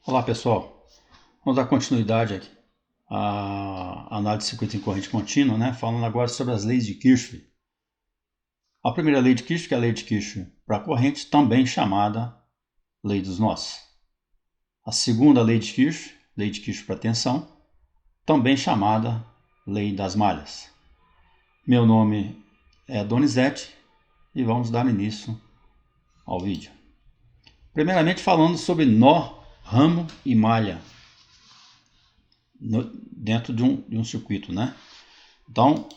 Olá pessoal, vamos dar continuidade aqui à análise de circuito em corrente contínua, né? Falando agora sobre as leis de Kirchhoff. A primeira lei de Kirchhoff, que é a lei de Kirchhoff para a corrente, também chamada lei dos nós. A segunda lei de Kirchhoff para a tensão, também chamada lei das malhas. Meu nome é Donizete e vamos dar início ao vídeo. Primeiramente falando sobre nó, ramo e malha dentro de um circuito, né? Então,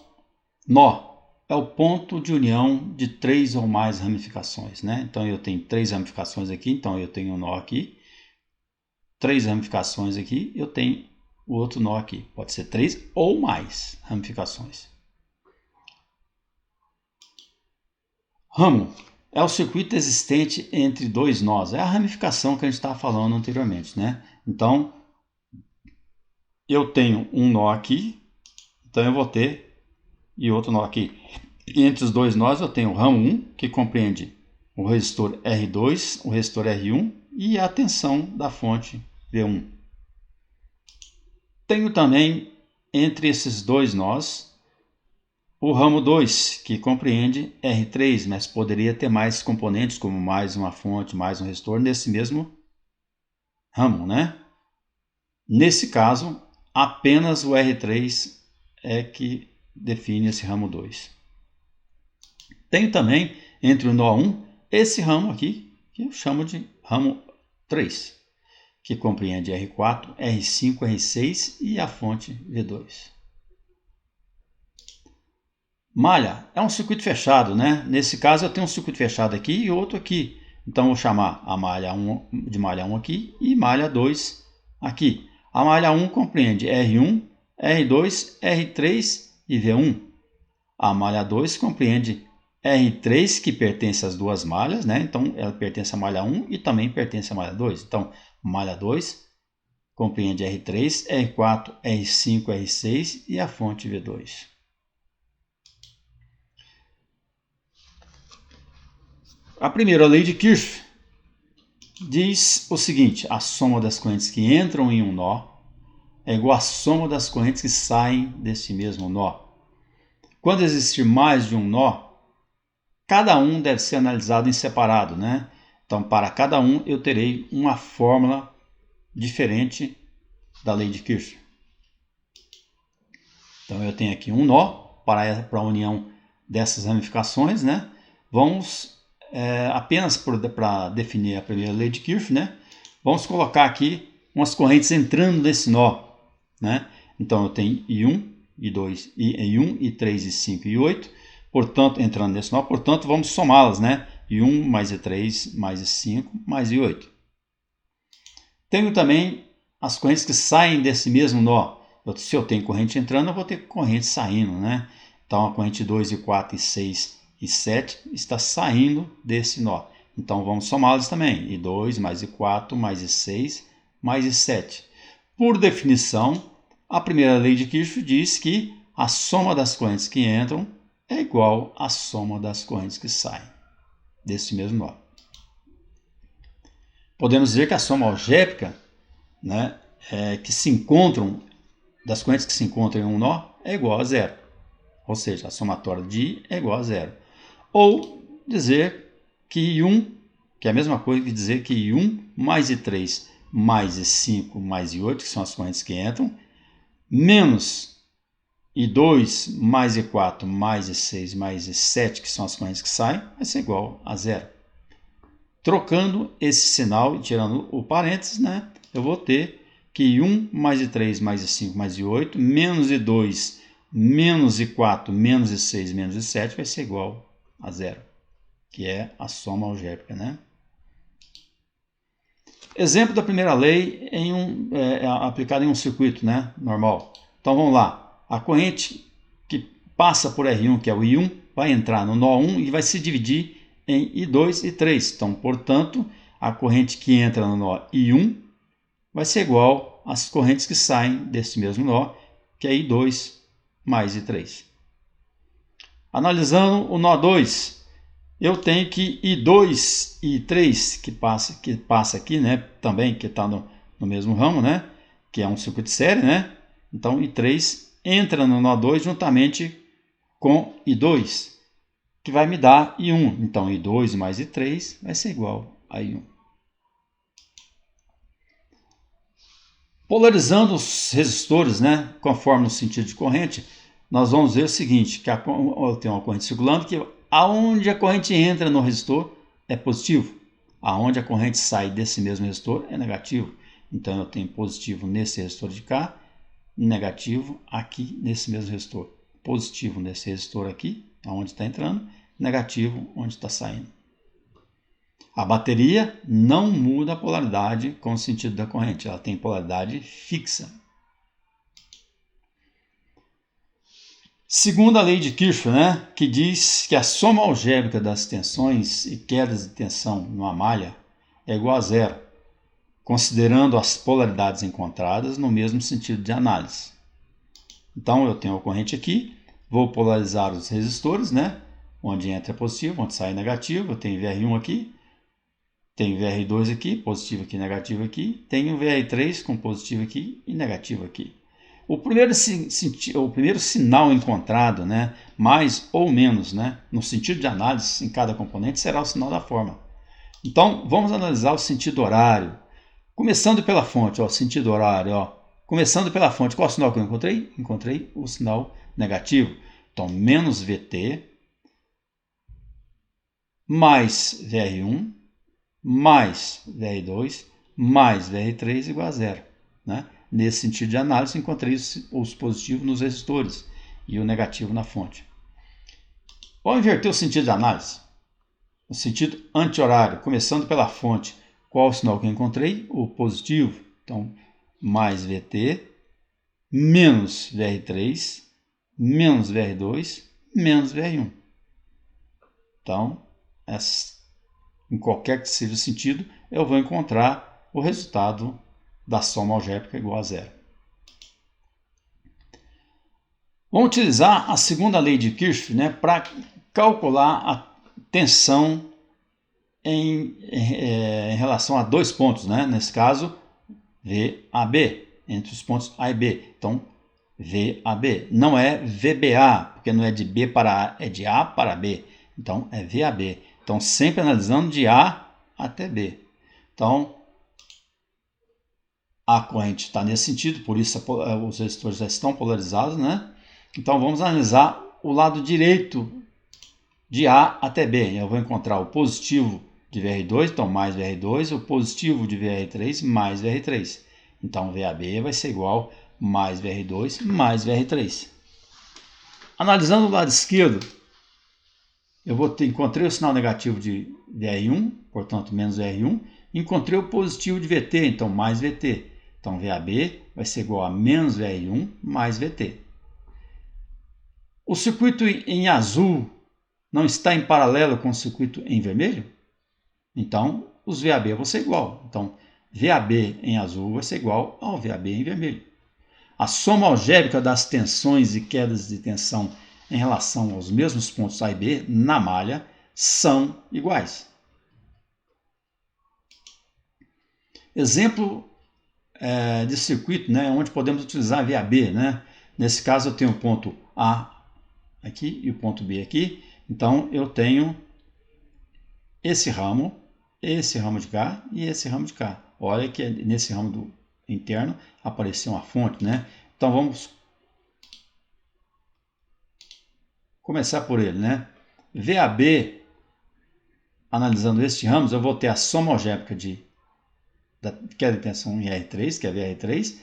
nó é o ponto de união de três ou mais ramificações, né? Então eu tenho três ramificações aqui, então eu tenho um nó aqui, três ramificações aqui, eu tenho o outro nó aqui. Pode ser três ou mais ramificações. Ramo é o circuito existente entre dois nós, é a ramificação que a gente estava falando anteriormente, né? Então, eu tenho um nó aqui, então eu vou ter e outro nó aqui. E entre os dois nós eu tenho o ramo 1, que compreende o resistor R2, o resistor R1 e a tensão da fonte V1. Tenho também entre esses dois nós o ramo 2, que compreende R3, mas poderia ter mais componentes, como mais uma fonte, mais um resistor, nesse mesmo ramo, né? Nesse caso, apenas o R3 é que define esse ramo 2. Tenho também, entre o nó 1, esse ramo aqui, que eu chamo de ramo 3, que compreende R4, R5, R6 e a fonte V2. Malha é um circuito fechado, né? Nesse caso eu tenho um circuito fechado aqui e outro aqui. Então eu vou chamar a malha 1 de malha 1 aqui e malha 2 aqui. A malha 1 compreende R1, R2, R3 e V1. A malha 2 compreende R3, que pertence às duas malhas, né? Então ela pertence à malha 1 e também pertence à malha 2. Então, malha 2 compreende R3, R4, R5, R6 e a fonte V2. A primeira lei de Kirchhoff diz o seguinte: a soma das correntes que entram em um nó é igual à soma das correntes que saem desse mesmo nó. Quando existir mais de um nó, cada um deve ser analisado em separado, né? Então, para cada um, eu terei uma fórmula diferente da lei de Kirchhoff. Então, eu tenho aqui um nó para a união dessas ramificações, né? Vamos apenas para definir a primeira lei de Kirchhoff, né? Vamos colocar aqui umas correntes entrando nesse nó, né? Então eu tenho I1, I2, I1, I3, I5 e I8, portanto, entrando nesse nó, portanto, vamos somá-las, né? I1 mais I3 mais I5 mais I8. Tenho também as correntes que saem desse mesmo nó. Se eu tenho corrente entrando, eu vou ter corrente saindo, né? Então a corrente 2, I4, I6 e 7 está saindo desse nó. Então vamos somá-los também. I2 mais I4 mais I6 mais I7. Por definição, a primeira lei de Kirchhoff diz que a soma das correntes que entram é igual à soma das correntes que saem desse mesmo nó. Podemos dizer que a soma algébrica, né, que se encontram das correntes que se encontram em um nó é igual a zero. Ou seja, a somatória de I é igual a zero. Ou dizer que I1, que é a mesma coisa que dizer que I1 mais I3 mais I5 mais I8, que são as correntes que entram, menos I2 mais I4 mais I6 mais I7, que são as correntes que saem, vai ser igual a zero. Trocando esse sinal e tirando o parênteses, né, eu vou ter que I1 mais I3 mais I5 mais I8 menos I2 menos I4 menos I6 menos I7 vai ser igual a zero, que é a soma algébrica, né? Exemplo da primeira lei aplicada em um circuito, né, normal. Então vamos lá. A corrente que passa por R1, que é o I1, vai entrar no nó 1 e vai se dividir em I2 e I3. Então, portanto, a corrente que entra no nó I1 vai ser igual às correntes que saem desse mesmo nó, que é I2 mais I3. Analisando o nó 2, eu tenho que I2 e I3, que passa aqui, né, também, que está no mesmo ramo, né? Que é um circuito de série, né? Então, I3 entra no nó 2 juntamente com I2, que vai me dar I1. Então, I2 mais I3 vai ser igual a I1. Polarizando os resistores, né, conforme o sentido de corrente, nós vamos ver o seguinte, que tem uma corrente circulando, que aonde a corrente entra no resistor é positivo, aonde a corrente sai desse mesmo resistor é negativo. Então, eu tenho positivo nesse resistor de cá, negativo aqui nesse mesmo resistor. Positivo nesse resistor aqui, onde está entrando, negativo onde está saindo. A bateria não muda a polaridade com o sentido da corrente, ela tem polaridade fixa. Segundo a lei de Kirchhoff, né, que diz que a soma algébrica das tensões e quedas de tensão numa malha é igual a zero, considerando as polaridades encontradas no mesmo sentido de análise. Então, eu tenho a corrente aqui, vou polarizar os resistores, né, onde entra positivo, onde sai negativo, eu tenho VR1 aqui, tenho VR2 aqui, positivo aqui, negativo aqui, tenho VR3 com positivo aqui e negativo aqui. O primeiro sinal encontrado, né, mais ou menos, né, no sentido de análise em cada componente, será o sinal da forma. Então, vamos analisar o sentido horário. Começando pela fonte, ó, sentido horário, ó. Começando pela fonte, qual é o sinal que eu encontrei? Encontrei o sinal negativo. Então, menos VT mais VR1 mais VR2 mais VR3 igual a zero, né? Nesse sentido de análise, encontrei os positivos nos resistores e o negativo na fonte. Vamos inverter o sentido de análise. O sentido anti-horário, começando pela fonte, qual o sinal que eu encontrei? O positivo. Então, mais VT, menos VR3, menos VR2, menos VR1. Então, em qualquer que seja o sentido, eu vou encontrar o resultado da soma algébrica igual a zero. Vamos utilizar a segunda lei de Kirchhoff, né, para calcular a tensão em relação a dois pontos, né? Nesse caso, VAB, entre os pontos A e B. Então, VAB. Não é VBA, porque não é de B para A, é de A para B. Então, é VAB. Então, sempre analisando de A até B. Então, a corrente está nesse sentido, por isso os resistores já estão polarizados, né? Então, vamos analisar o lado direito de A até B. Eu vou encontrar o positivo de VR2, então mais VR2, o positivo de VR3 mais VR3. Então, VAB vai ser igual a mais VR2 mais VR3. Analisando o lado esquerdo, eu encontrei o sinal negativo de VR1, portanto, menos VR1. Encontrei o positivo de VT, então mais VT. Então, VAB vai ser igual a menos VR1 mais VT. O circuito em azul não está em paralelo com o circuito em vermelho? Então, os VAB vão ser igual. Então, VAB em azul vai ser igual ao VAB em vermelho. A soma algébrica das tensões e quedas de tensão em relação aos mesmos pontos A e B na malha são iguais. Exemplo de circuito, né, onde podemos utilizar VAB. Né? Nesse caso, eu tenho o ponto A aqui e o ponto B aqui. Então, eu tenho esse ramo de cá e esse ramo de cá. Olha que nesse ramo do interno apareceu uma fonte, né? Então, vamos começar por ele, né? VAB, analisando estes ramos, eu vou ter a soma algébrica da queda de tensão em R3, que é VR3,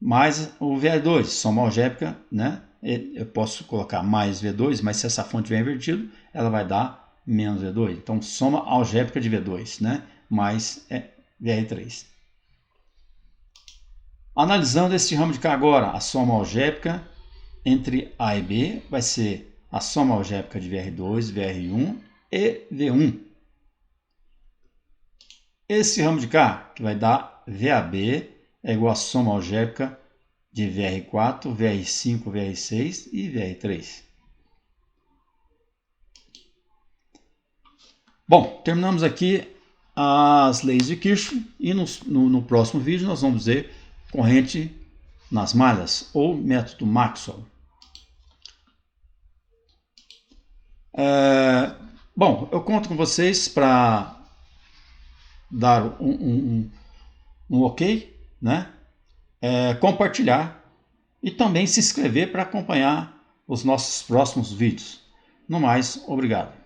mais o VR2, soma algébrica, né? Eu posso colocar mais V2, mas se essa fonte vier invertida, ela vai dar menos V2. Então, soma algébrica de V2, né? Mais VR3. Analisando este ramo de cá agora, a soma algébrica entre A e B vai ser a soma algébrica de VR2, VR1 e V1. Esse ramo de cá, que vai dar VAB, é igual a soma algébrica de VR4, VR5, VR6 e VR3. Bom, terminamos aqui as leis de Kirchhoff, e no próximo vídeo nós vamos ver corrente nas malhas, ou método Maxwell. Bom, eu conto com vocês para dar um ok, né? Compartilhar e também se inscrever para acompanhar os nossos próximos vídeos. No mais, obrigado.